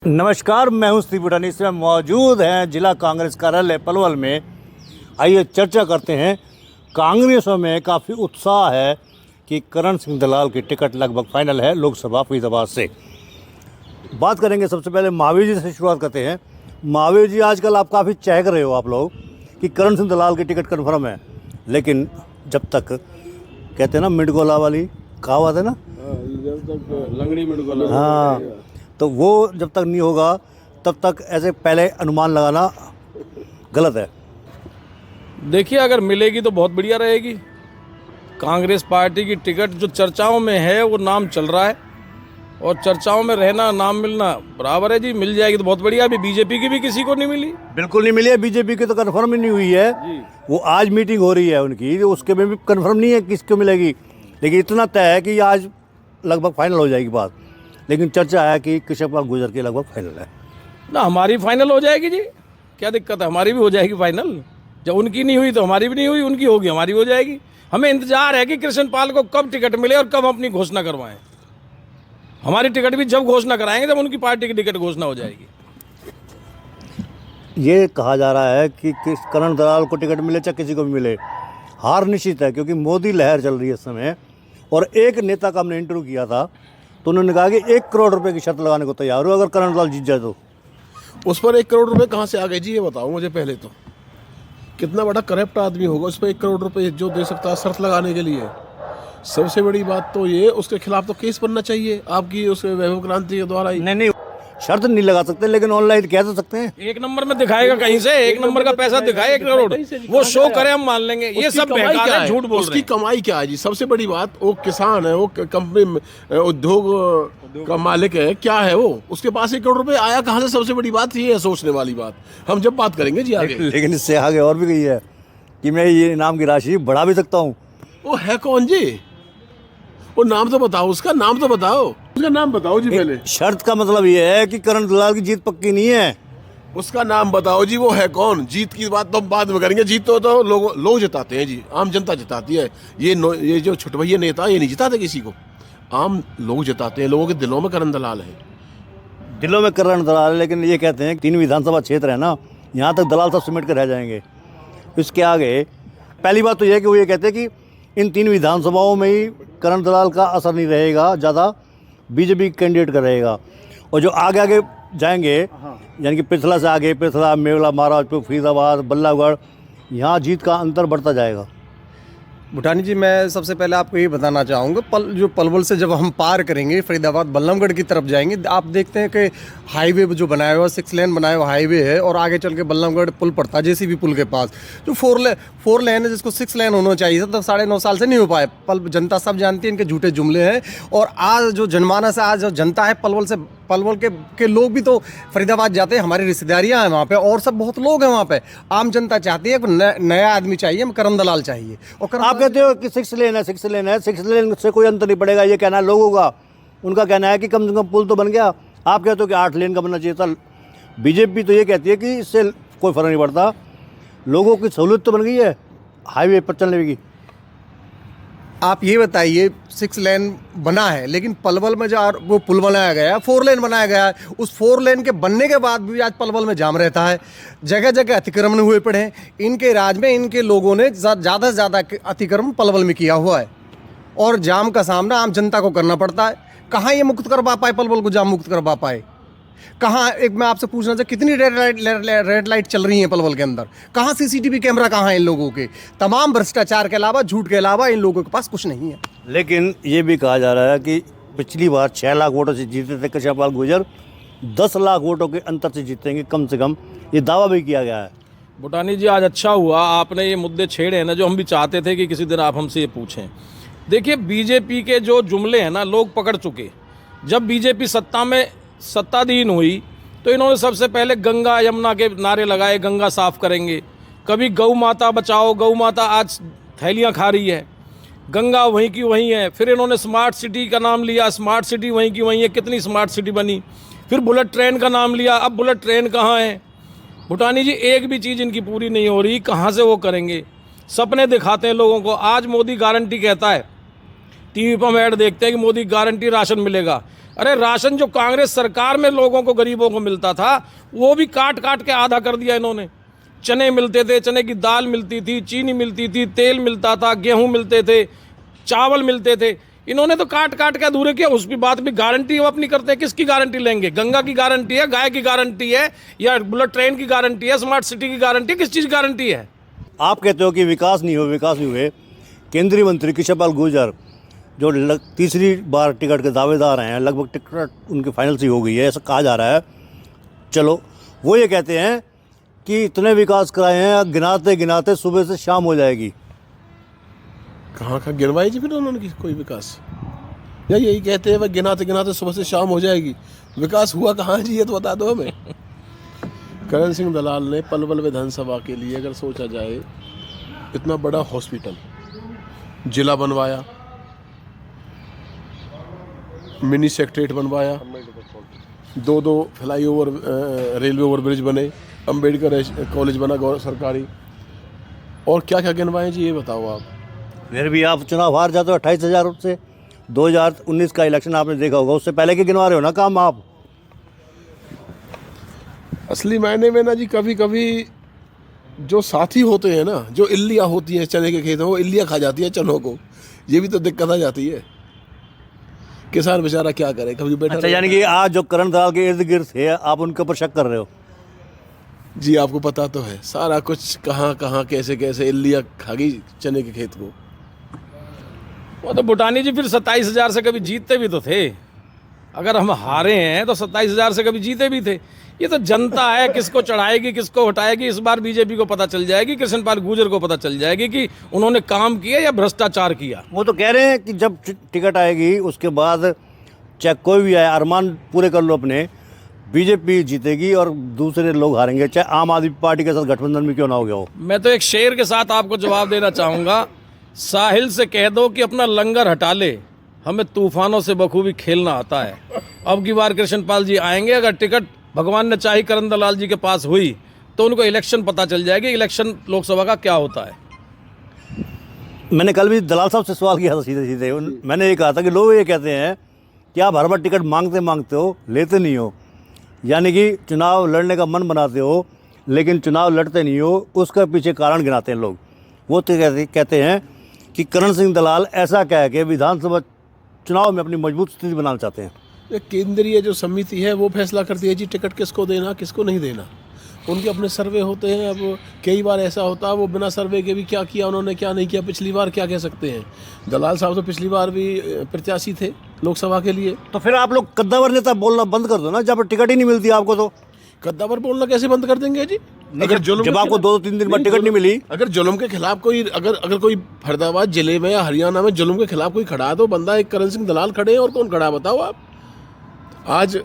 नमस्कार, मैं हूं स्टीव भूटानी। इसमें मौजूद हैं जिला कांग्रेस कार्यालय पलवल में। आइए चर्चा करते हैं। कांग्रेसों में काफ़ी उत्साह है कि करण सिंह दलाल की टिकट लगभग फाइनल है लोकसभा फरीदाबाद से। बात करेंगे, सबसे पहले महावीर जी से शुरुआत करते हैं। महावीर जी, आजकल आप काफ़ी चहक रहे हो आप लोग कि करण सिंह दलाल की टिकट कन्फर्म है, लेकिन जब तक कहते हैं ना मिडगोला वाली कहावत है ना, जब तक लंगड़ी मिडगोला, हाँ, तो वो जब तक नहीं होगा तब तक ऐसे पहले अनुमान लगाना गलत है। देखिए, अगर मिलेगी तो बहुत बढ़िया रहेगी। कांग्रेस पार्टी की टिकट जो चर्चाओं में है वो नाम चल रहा है, और चर्चाओं में रहना नाम मिलना बराबर है जी। मिल जाएगी तो बहुत बढ़िया। अभी बीजेपी की भी किसी को नहीं मिली, बिल्कुल नहीं मिली है। बीजेपी की तो कन्फर्म ही नहीं हुई है जी। वो आज मीटिंग हो रही है उनकी, उसके में भी कन्फर्म नहीं है किसको मिलेगी, लेकिन इतना तय है कि आज लगभग फाइनल हो जाएगी बात। लेकिन चर्चा है कि कृष्णपाल गुर्जर की लगभग फाइनल है ना। हमारी फाइनल हो जाएगी जी, क्या दिक्कत है? हमारी भी हो जाएगी फाइनल। जब उनकी नहीं हुई तो हमारी भी नहीं हुई, उनकी होगी हमारी हो जाएगी। हमें इंतजार है कि कृष्णपाल को कब टिकट मिले और कब अपनी घोषणा करवाएं। हमारी टिकट भी जब घोषणा कराएंगे जब उनकी पार्टी की टिकट घोषणा हो जाएगी। ये कहा जा रहा है कि करण दलाल को टिकट मिले चाहे किसी को भी मिले, हार निश्चित है, क्योंकि मोदी लहर चल रही है इस समय। और एक नेता का हमने इंटरव्यू किया था तो उन्होंने कहा कि 1 करोड़ रुपए की शर्त लगाने को तैयार हो अगर करण दलाल जीत जाए तो। उस पर 1 करोड़ रुपए कहाँ से आ गए जी, ये बताओ मुझे पहले तो। कितना बड़ा करप्ट आदमी होगा उस पर 1 करोड़ रुपए जो दे सकता है शर्त लगाने के लिए। सबसे बड़ी बात तो ये, उसके खिलाफ तो केस बनना चाहिए आपकी उस वैभव क्रांति के द्वारा ही। नहीं, शर्त नहीं लगा सकते, लेकिन ऑनलाइन कह तो सकते हैं। 1 नंबर में दिखाएगा कहीं से, 1 नंबर का पैसा दिखाए 1 करोड़, वो शो करे, हम मान लेंगे। ये सब बेकार है, झूठ बोल रहे उसकी हैं। कमाई क्या है जी? सबसे बड़ी बात, वो किसान है, वो कंपनी में उद्योग का मालिक है, क्या है वो? उसके पास 1 करोड़ रुपए आया कहाँ से? सबसे बड़ी बात ये है, सोचने वाली बात। हम जब बात करेंगे जी आगे। लेकिन इससे आगे और भी गई है कि मैं ये इनाम की राशि बढ़ा भी सकता हूँ। वो है कौन जी? वो नाम तो बताओ, उसका नाम तो बताओ, उसका नाम बताओ जी पहले। शर्त का मतलब ये है कि करण दलाल की जीत पक्की नहीं है। उसका नाम बताओ जी, वो है कौन? जीत की बात तो हम बाद में करेंगे। जीत तो लोग जिताते हैं जी, आम जनता जिताती है। ये जो छुटभैया नेता ये नहीं जिताते किसी को, आम लोग जिताते हैं। लोगों के दिलों में करण दलाल है। दिलों में करण दलाल है, लेकिन ये कहते हैं 3 विधानसभा क्षेत्र है ना, यहाँ तक दलाल सब सिमट कर रह जाएंगे। इसके आगे पहली बात तो यह है कि वो ये कहते हैं कि इन 3 विधानसभाओं में ही करण दलाल का असर नहीं रहेगा, ज़्यादा बीजेपी कैंडिडेट का रहेगा। और जो आगे आगे जाएंगे, यानी कि पृथला से आगे, पृथला, मेवला, महाराजपुर, फरीदाबाद, बल्लभगढ़, यहाँ जीत का अंतर बढ़ता जाएगा। भूटानी जी, मैं सबसे पहले आपको ये बताना चाहूँगा, जो पलवल से जब हम पार करेंगे फरीदाबाद बल्लभगढ़ की तरफ जाएंगे, आप देखते हैं कि हाईवे जो बनाया हुआ 6 लेन बनाया हुआ हाईवे है, और आगे चल के बल्लभगढ़ पुल पड़ता है, जेसीबी पुल के पास। जो 4 लेन है, जिसको 6 लेन होना चाहिए था, तब 9.5 साल से नहीं हो पाए। जनता सब जानती है, इनके झूठे जुमले हैं। और आज जो जनमानस है, आज जो जनता है पलवल के लोग भी तो फरीदाबाद जाते हैं, हमारी रिश्तेदारियाँ हैं वहाँ पे, और सब बहुत लोग हैं वहाँ पे। आम जनता चाहती है नया आदमी चाहिए, करण दलाल चाहिए। और आप कहते हो कि 6 लेन है, 6 लेन है, 6 लेन से कोई अंतर नहीं पड़ेगा, ये कहना है लोगों का। उनका कहना है कि कम से कम पुल तो बन गया। आप कहते हो कि 8 लेन का बनना चाहिए था। बीजेपी तो ये कहती है कि इससे कोई फर्क नहीं पड़ता, लोगों की सहूलियत तो बन गई है हाईवे पर चलने की। आप ये बताइए, 6 लेन बना है, लेकिन पलवल में जो वो पुल बनाया गया, 4 लेन बनाया गया है, उस 4 लेन के बनने के बाद भी आज पलवल में जाम रहता है। जगह जगह अतिक्रमण हुए पड़े हैं। इनके राज में इनके लोगों ने ज़्यादा से ज़्यादा अतिक्रमण पलवल में किया हुआ है, और जाम का सामना आम जनता को करना पड़ता है। कहाँ ये मुक्त करवा पाए, पलवल को जाम मुक्त करवा पाए? कहाँ? एक मैं आपसे पूछना चाहिए, कितनी रेड लाइट चल रही है पलवल के अंदर? कहाँ सीसीटीवी कैमरा कहाँ है इन लोगों के? तमाम भ्रष्टाचार के अलावा, झूठ के अलावा इन लोगों के पास कुछ नहीं है। लेकिन ये भी कहा जा रहा है कि पिछली बार 6 लाख वोटों से जीते थे कृष्णपाल गुर्जर, 10 लाख वोटों के अंतर से जीतेंगे कम से कम, ये दावा भी किया गया है। भूटानी जी, आज अच्छा हुआ आपने ये मुद्दे छेड़े हैं ना, जो हम भी चाहते थे कि किसी दिन आप हमसे ये पूछें। देखिए, बीजेपी के जो जुमले हैं ना, लोग पकड़ चुके। जब बीजेपी सत्ताधीन हुई तो इन्होंने सबसे पहले गंगा यमुना के नारे लगाए, गंगा साफ करेंगे। कभी गौ माता बचाओ, गौ माता आज थैलियाँ खा रही है, गंगा वहीं की वहीं है। फिर इन्होंने स्मार्ट सिटी का नाम लिया, स्मार्ट सिटी वहीं की वहीं है, कितनी स्मार्ट सिटी बनी। फिर बुलेट ट्रेन का नाम लिया, अब बुलेट ट्रेन कहाँ है? भूटानी जी, एक भी चीज़ इनकी पूरी नहीं हो रही, कहाँ से वो करेंगे? सपने दिखाते हैं लोगों को। आज मोदी गारंटी कहता है टीवी पर हम ऐड देखते हैं कि मोदी गारंटी राशन मिलेगा। अरे राशन जो कांग्रेस सरकार में लोगों को, गरीबों को मिलता था, वो भी काट काट के आधा कर दिया इन्होंने। चने मिलते थे, चने की दाल मिलती थी, चीनी मिलती थी, तेल मिलता था, गेहूं मिलते थे, चावल मिलते थे, इन्होंने तो काट काट के अधूरे किया। उसकी बात भी गारंटी वो अपनी करते हैं। किसकी गारंटी लेंगे? गंगा की गारंटी है, गाय की गारंटी है, या बुलेट ट्रेन की गारंटी है, स्मार्ट सिटी की गारंटी है? किस चीज़ की गारंटी है? आप कहते हो कि विकास नहीं हुए। केंद्रीय मंत्री कृष्ण पाल गुर्जर जो तीसरी बार टिकट के दावेदार हैं, लगभग टिकट उनकी फाइनल सी हो गई है, ऐसा कहा जा रहा है। चलो, वो ये कहते हैं कि इतने विकास कराए हैं, गिनाते गिनाते सुबह से शाम हो जाएगी। कहाँ का गिनवाई जी फिर उन्होंने कोई विकास? या यही कहते हैं वह गिनाते गिनाते सुबह से शाम हो जाएगी। विकास हुआ कहाँ जी, ये तो बता दो हमें। करण सिंह दलाल ने पलवल विधानसभा के लिए अगर सोचा जाए, इतना बड़ा हॉस्पिटल, जिला बनवाया, मिनी सेक्रेटरीट बनवाया, 2 फ्लाईओवर, रेलवे ओवरब्रिज बने, अंबेडकर कॉलेज बना सरकारी, और क्या क्या गिनवाए जी, ये बताओ आप। फिर भी आप चुनाव हार जाते हो 28,000 से। 2019 का इलेक्शन आपने देखा होगा, उससे पहले के गिनवा रहे हो ना काम आप। असली मायने में ना जी, कभी कभी जो साथी होते हैं ना, जो इल्लियाँ होती हैं चने के खेत में, वो इल्लियाँ खा जाती है चनों को। ये भी तो दिक्कत आ जाती है। किसान बेचारा क्या करे, कभी बैठा अच्छा, यानी कि आज जो करण दलाल के इर्द गिर्द है, आप उनके ऊपर शक कर रहे हो? जी, आपको पता तो है सारा कुछ, कहाँ कहाँ कैसे कैसे इल्लियाँ खा गई चने के खेत को। वो तो भूटानी जी फिर 27,000 से कभी जीतते भी तो थे। अगर हम हारे हैं तो 27,000 से कभी जीते भी थे। ये तो जनता है, किसको चढ़ाएगी किसको हटाएगी, इस बार बीजेपी को पता चल जाएगी, कृष्ण पाल गुर्जर को पता चल जाएगी कि उन्होंने काम किया या भ्रष्टाचार किया। वो तो कह रहे हैं कि जब टिकट आएगी उसके बाद चाहे कोई भी आए, अरमान पूरे कर लो अपने, बीजेपी जीतेगी और दूसरे लोग हारेंगे, चाहे आम आदमी पार्टी के साथ गठबंधन में क्यों ना हो गया हो। मैं तो एक शेर के साथ आपको जवाब देना चाहूँगा, साहिल से कह दो कि अपना लंगर हटा ले, हमें तूफानों से बखूबी खेलना आता है। अब की बार कृष्ण पाल जी आएंगे, अगर टिकट भगवान ने चाही करण दलाल जी के पास हुई तो उनको इलेक्शन पता चल जाएगी, इलेक्शन लोकसभा का क्या होता है। मैंने कल भी दलाल साहब से सवाल किया था सीधे, मैंने ये कहा था कि लोग ये कहते हैं कि आप हर बार टिकट मांगते हो, लेते नहीं हो, यानी कि चुनाव लड़ने का मन बनाते हो लेकिन चुनाव लड़ते नहीं हो, उसका पीछे कारण गिनाते हैं लोग। वो तो कहते हैं कि करण सिंह दलाल ऐसा कह के विधानसभा चुनाव में अपनी मजबूत स्थिति बनाना चाहते हैं। ये केंद्रीय जो समिति है वो फैसला करती है जी टिकट किसको देना किसको नहीं देना। उनके अपने सर्वे होते हैं। अब कई बार ऐसा होता है वो बिना सर्वे के भी क्या किया उन्होंने क्या नहीं किया, पिछली बार क्या कह सकते हैं। दलाल साहब तो पिछली बार भी प्रत्याशी थे लोकसभा के लिए। तो फिर आप लोग कद्दावर नेता बोलना बंद कर दो ना, जब टिकट ही नहीं मिलती आपको। तो कद्दावर बोलना कैसे बंद कर देंगे जी? अगर जब आपको 2-3 दिन बाद टिकट नहीं मिली, अगर जुल्म के खिलाफ कोई अगर कोई फरीदाबाद जिले में या हरियाणा में जुल्म के खिलाफ कोई खड़ा है तो बंदा एक करण सिंह दलाल खड़े हैं, और कौन खड़ा बताओ आप। आज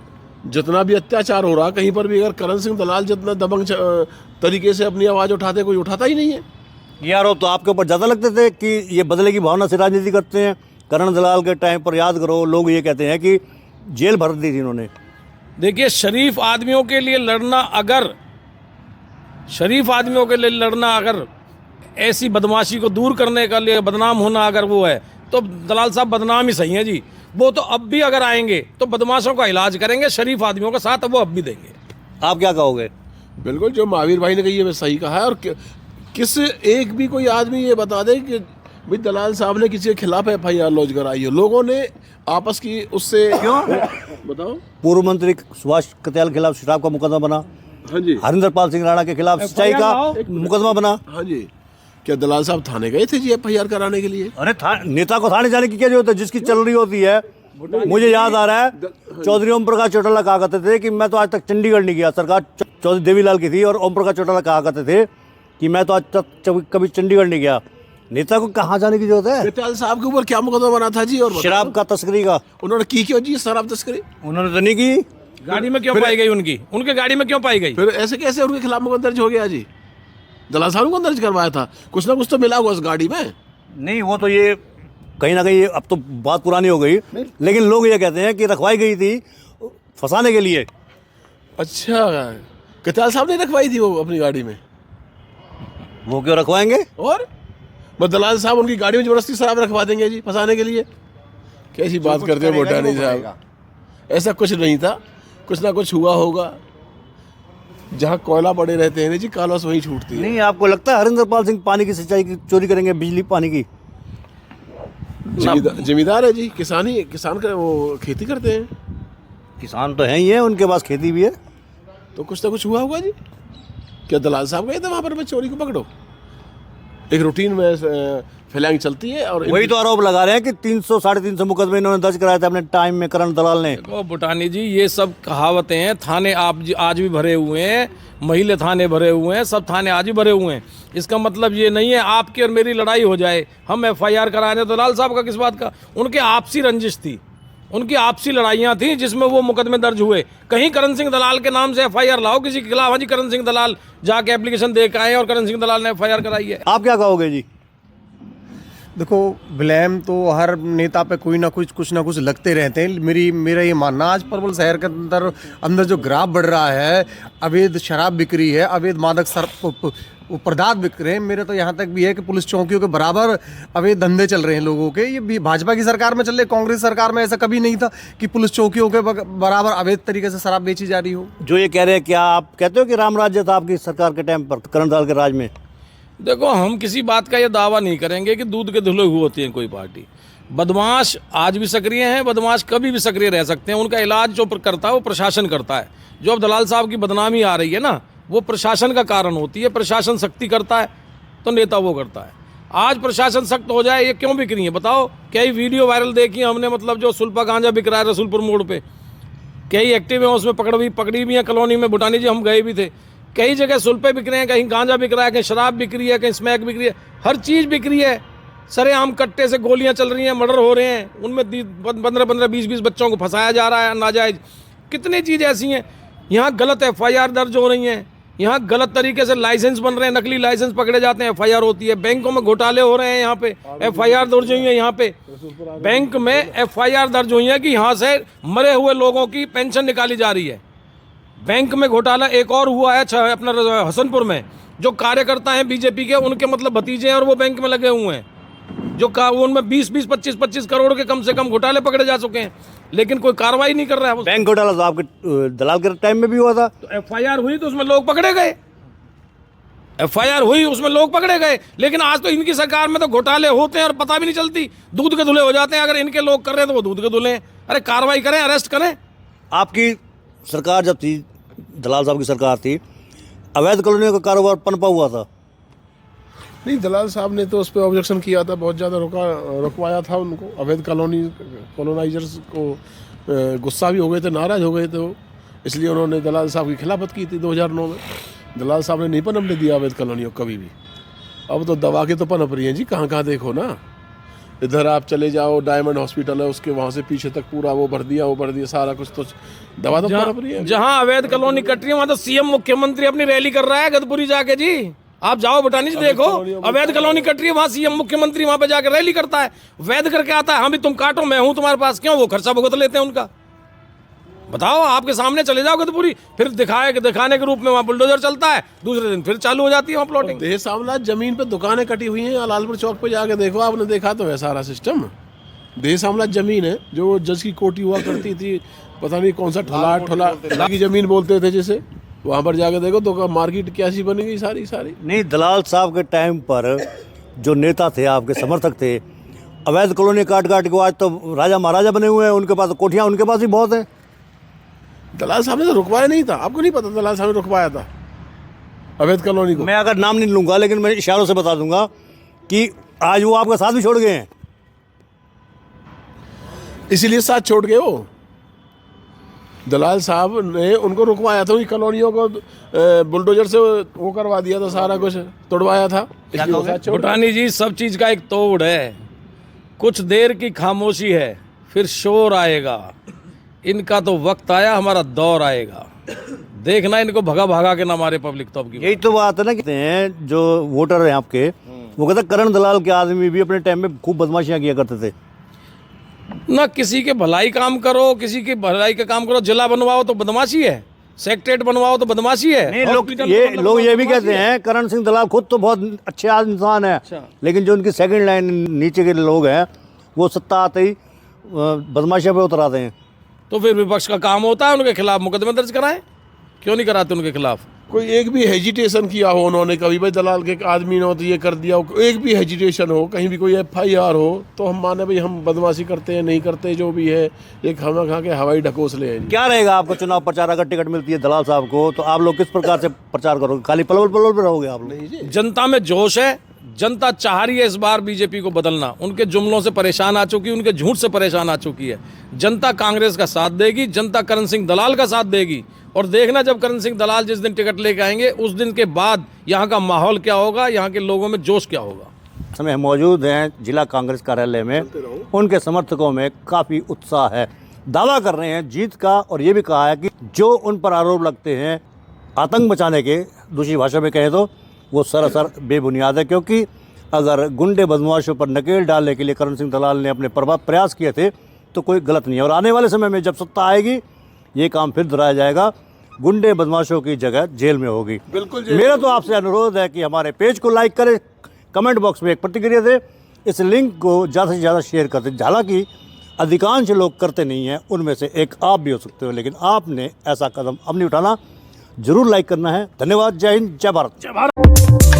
जितना भी अत्याचार हो रहा कहीं पर भी अगर करण सिंह दलाल जितना दबंग तरीके से अपनी आवाज़ उठाते कोई उठाता ही नहीं है। यार तो आपके ऊपर ज़्यादा लगते थे कि ये बदले की भावना से राजनीति करते हैं। करण दलाल के टाइम पर याद करो, लोग ये कहते हैं कि जेल भर दी थी इन्होंने। देखिए, शरीफ आदमियों के लिए लड़ना अगर ऐसी बदमाशी को दूर करने का लिए बदनाम होना अगर वो है तो दलाल साहब बदनाम ही सही हैं जी। वो तो अब भी अगर आएंगे तो बदमाशों का इलाज करेंगे, शरीफ आदमियों का साथ वो अब भी देंगे। आप क्या कहोगे? बिल्कुल जो महावीर भाई ने कही है सही कहा है। और किस एक भी कोई आदमी ये बता दे कि भाई दलाल साहब ने किसी के खिलाफ FIR लॉन्च कराई है। लोगों ने आपस की उससे क्यों बताओ। पूर्व मंत्री सुभाष कत्याल के खिलाफ शराब का मुकदमा बना। हाँ जी। हरिंदर पाल सिंह राणा के खिलाफ सिंचाई का मुकदमा बना। हाँ जी। क्या दलाल साहब थाने गए थे जी FIR कराने के लिए? अरे नेता को थाने जाने की क्या जरूरत है, जिसकी चल रही होती है। मुझे याद आ रहा है चौधरी ओम प्रकाश चौटाला कहा करते थे कि मैं तो आज तक चंडीगढ़ नहीं गया। सरकार चौधरी देवीलाल की थी और ओम प्रकाश चौटाला कहा करते थे कि मैं तो आज तक कभी चंडीगढ़ नहीं गया। नेता को कहाँ जाने की जरूरत है? कत्याल साहब के ऊपर क्या मुकदमा बना था जी? और शराब का तस्करी का। उन्होंने की क्यों जी शराब तस्करी? उन्होंने तो नहीं की। गाड़ी में क्यों पाई गई उनके गाड़ी में क्यों पाई गई? फिर ऐसे कैसे उनके खिलाफ मुकदमा दर्ज हो गया जी? दलाल साहब को दर्ज करवाया था, कुछ ना कुछ तो मिला हुआ उस गाड़ी में। नहीं, वो तो ये कहीं ना कहीं अब तो बात पुरानी हो गई, लेकिन लोग ये कहते हैं कि रखवाई गई थी फंसाने के लिए। अच्छा, कत्याल साहब ने रखवाई थी वो अपनी गाड़ी में? वो क्यों रखवाएंगे? और बस दलाल साहब उनकी गाड़ी में जबरदस्ती शराब रखवा देंगे जी फंसाने के लिए? कैसी बात करते हो भूटानी साहब, ऐसा कुछ नहीं था, कुछ ना कुछ हुआ होगा। जहाँ कोयला पड़े रहते हैं ना जी, कालस वहीं छूटती है। नहीं, आपको लगता है हरिंदरपाल सिंह पानी की सिंचाई की चोरी करेंगे, बिजली पानी की? जिम्मेदार है जी, किसान का वो खेती करते हैं, किसान तो हैं ही है, उनके पास खेती भी है। तो कुछ ना कुछ हुआ होगा जी। क्या दलाल साहब गए थे वहाँ पर, मैं चोरी को पकड़ो? एक रूटीन में फैलांग चलती है। और वही तो आरोप लगा रहे हैं कि 300 350 मुकदमे इन्होंने दर्ज कराए थे अपने टाइम में, करण दलाल ने। देखो भूटानी जी, ये सब कहावतें हैं। थाने आज भी भरे हुए हैं, महिला थाने भरे हुए हैं, सब थाने आज भी भरे हुए हैं। इसका मतलब ये नहीं है आपकी और मेरी लड़ाई हो जाए, हम FIR करा रहे हैं। दलाल साहब का किस बात का? उनके आपसी रंजिश थी, उनकी आपसी लड़ाइयाँ थी, जिसमें वो मुकदमे दर्ज हुए। कहीं करण सिंह दलाल के नाम से FIR लाओ किसी के खिलाफ। हाँ जी, करण सिंह दलाल जाके एप्लीकेशन दे के आए और करण सिंह दलाल ने FIR कराई है। आप क्या कहोगे जी? देखो, ब्लेम तो हर नेता पे कोई ना कुछ ना कुछ लगते रहते हैं। मेरा ये मानना, आज पलवल शहर के अंदर जो ग्राफ बढ़ रहा है, अवैध शराब बिक्री है, अवैध मादक पदार्थ बिक रहे हैं। मेरे तो यहाँ तक भी है कि पुलिस चौकियों के बराबर अवैध धंधे चल रहे हैं लोगों के। ये भी भाजपा की सरकार में चल रहे, कांग्रेस सरकार में ऐसा कभी नहीं था कि पुलिस चौकियों के बराबर अवैध तरीके से शराब बेची जा रही हो। जो ये कह रहे हैं, क्या आप कहते हो कि राम राज्य था आपकी सरकार के टाइम पर, करण दलाल के राज में? देखो, हम किसी बात का ये दावा नहीं करेंगे कि दूध के धुले हुए होती है कोई पार्टी। बदमाश आज भी सक्रिय हैं, बदमाश कभी भी सक्रिय रह सकते हैं। उनका इलाज जो करता है वो प्रशासन करता है। जो अब दलाल साहब की बदनामी आ रही है ना, वो प्रशासन का कारण होती है। प्रशासन सख्ती करता है तो नेता वो करता है। आज प्रशासन सख्त हो जाए, ये क्यों बिक रही है बताओ? कई वीडियो वायरल देखी हमने, मतलब जो सुल्पा गांजा बिक रहा है रसूलपुर मोड़ पे, कई एक्टिव है उसमें, पकड़ी भी है कॉलोनी में। भूटानी जी, हम गए भी थे। कई जगह सुल्पे बिक रहे हैं, कहीं गांजा बिक रहा है, कहीं शराब बिक रही है, कहीं स्मैक बिक रही है, हर चीज़ बिक रही है। सरेआम कट्टे से गोलियां चल रही हैं, मर्डर हो रहे हैं, उनमें 15-15, 20-20 बच्चों को फंसाया जा रहा है नाजायज। कितनी चीज़ ऐसी हैं। यहाँ गलत FIR दर्ज हो रही हैं, यहाँ गलत तरीके से लाइसेंस बन रहे हैं, नकली लाइसेंस पकड़े जाते हैं, FIR होती है। बैंकों में घोटाले हो रहे हैं, यहाँ पे FIR दर्ज हुई है। यहाँ पे बैंक में FIR दर्ज हुई है कि यहाँ से मरे हुए लोगों की पेंशन निकाली जा रही है। बैंक में घोटाला एक और हुआ है अपना हसनपुर में, जो कार्यकर्ता हैं बीजेपी के, उनके मतलब भतीजे हैं और वो बैंक में लगे हुए हैं, जो उनमें 20-20, 25-25 करोड़ के कम से कम घोटाले पकड़े जा चुके हैं, लेकिन कोई कार्रवाई नहीं कर रहा है। बैंक घोटाला तो आपके दलाल के टाइम में भी हुआ था। तो FIR हुई तो उसमें लोग पकड़े गए, FIR हुई उसमें लोग पकड़े गए। लेकिन आज तो इनकी सरकार में तो घोटाले होते हैं और पता भी नहीं चलती, दूध के धुले हो जाते हैं। अगर इनके लोग कर रहे हैं तो वो दूध के धुले हैं। अरे कार्रवाई करें, अरेस्ट करें। आपकी सरकार जब थी, दलाल साहब की सरकार थी, अवैध कॉलोनियों का कारोबार पनपा हुआ था। नहीं, दलाल साहब ने तो उस पर ऑब्जेक्शन किया था, बहुत ज़्यादा रुकवाया था उनको। अवैध कॉलोनाइजर्स को गुस्सा भी हो गए थे, नाराज़ हो गए थे वो, इसलिए उन्होंने दलाल साहब की खिलाफत की थी 2009 में। दलाल साहब ने नहीं पनपने दिया अवैध कॉलोनियों कभी भी। अब तो दवा के तो पनप रही हैं जी, कहाँ कहाँ देखो ना। इधर आप चले जाओ, डायमंड हॉस्पिटल है, उसके वहाँ से पीछे तक पूरा वो भर दिया सारा कुछ। तो दवा तो पनप रही है। जहाँ अवैध कॉलोनी कट रही है वहाँ तो CM मुख्यमंत्री अपनी रैली कर रहा है गदपुरी जाके जी। आप जाओ भूटानी जी, देखो अवैध कॉलोनी कट रही है, वहाँ CM मुख्यमंत्री वहाँ पे जाकर रैली करता है, वैध करके आता है। हाँ भी तुम काटो, मैं हूँ तुम्हारे पास, क्यों? वो खर्चा भुगत लेते हैं उनका। बताओ, आपके सामने चले जाओ गदपुरी, फिर दिखाने के रूप में वहाँ बुलडोजर चलता है, दूसरे दिन फिर चालू हो जाती है वहाँ प्लॉटिंग। देह सामला जमीन पे दुकानें कटी हुई हैं, लालपुर चौक पे जाके देखो, आपने देखा तो है सारा सिस्टम। देह सामला जमीन है, जो जज की कोठी हुआ करती थी, पता नहीं कौन सा ठोला की जमीन बोलते थे जिसे, वहाँ पर जाके देखो तो मार्केट कैसी बनी गई सारी। नहीं, दलाल साहब के टाइम पर जो नेता थे, आपके समर्थक थे, अवैध कॉलोनी काट के आज तो राजा महाराजा बने हुए हैं, उनके पास कोठियाँ उनके पास ही बहुत है। दलाल साहब ने तो रुकवाया नहीं था, आपको नहीं पता दलाल साहब ने रुकवाया था अवैध कॉलोनी को? मैं अगर नाम नहीं लूँगा, लेकिन मैं इशारों से बता दूंगा कि आज वो आपका साथ भी छोड़ गए हैं, इसीलिए साथ छोड़ गए वो। दलाल साहब ने उनको रुकवाया था, उन कॉलोनियों को बुलडोजर से वो करवा दिया था, सारा कुछ तोड़वाया था। भूटानी जी, सब चीज़ का एक तोड़ है। कुछ देर की खामोशी है, फिर शोर आएगा। इनका तो वक्त आया, हमारा दौर आएगा। देखना इनको भगा के ना मारे पब्लिक तो। अब की यही तो बात है ना। कहते हैं जो वोटर हैं आपके, वो कहते हैं करण दलाल के आदमी भी अपने टाइम में खूब बदमाशियां किया करते थे। ना किसी के भलाई काम करो, किसी की भलाई का काम करो। जिला बनवाओ तो बदमाशी है, सेक्रेटरीट बनवाओ तो बदमाशी है। नहीं, लोग ये भी कहते हैं करण सिंह दलाल खुद तो बहुत अच्छे इंसान है, लेकिन जो उनकी सेकंड लाइन नीचे के लोग हैं, वो सत्ता आते ही बदमाशियों पे उतर आते हैं। तो फिर विपक्ष का काम होता है उनके खिलाफ मुकदमे दर्ज कराएं, क्यों नहीं कराते उनके खिलाफ? कोई एक भी हेजिटेशन किया हो उन्होंने कभी, भाई दलाल के आदमी ने तो ये कर दिया हो, एक भी हेजिटेशन हो, कहीं भी कोई FIR हो, तो हम माने भाई हम बदमाशी करते हैं, नहीं करते, जो भी है एक हम खा के हवाई ढकोसले हैं। क्या रहेगा आपको चुनाव प्रचार अगर टिकट मिलती है दलाल साहब को, तो आप लोग किस प्रकार से प्रचार करोगे? खाली पलवल पलवल पे रहोगे आप लोग? जनता में जोश है, जनता चाह रही है इस बार बीजेपी को बदलना। उनके जुमलों से परेशान आ चुकी है, उनके झूठ से परेशान आ चुकी है। जनता कांग्रेस का साथ देगी, जनता करण सिंह दलाल का साथ देगी। और देखना जब करण सिंह दलाल जिस दिन टिकट लेके आएंगे उस दिन के बाद यहाँ का माहौल क्या होगा, यहाँ के लोगों में जोश क्या होगा। समय हम मौजूद हैं जिला कांग्रेस कार्यालय में, उनके समर्थकों में काफ़ी उत्साह है, दावा कर रहे हैं जीत का। और ये भी कहा है कि जो उन पर आरोप लगते हैं आतंक मचाने के, दूसरी भाषा में कहें तो वो सरासर बेबुनियाद है। क्योंकि अगर गुंडे बदमाशों पर नकेल डालने के लिए करण सिंह दलाल ने अपने प्रयास किए थे तो कोई गलत नहीं है। और आने वाले समय में जब सत्ता आएगी ये काम फिर दोहराया जाएगा, गुंडे बदमाशों की जगह जेल में होगी। बिल्कुल मेरा तो आपसे अनुरोध है कि हमारे पेज को लाइक करें, कमेंट बॉक्स में एक प्रतिक्रिया दें, इस लिंक को ज़्यादा से ज़्यादा शेयर कर दें। हालांकि अधिकांश लोग करते नहीं हैं, उनमें से एक आप भी हो सकते हो, लेकिन आपने ऐसा कदम अब नहीं उठाना, जरूर लाइक करना है। धन्यवाद। जय हिंद, जय भारत।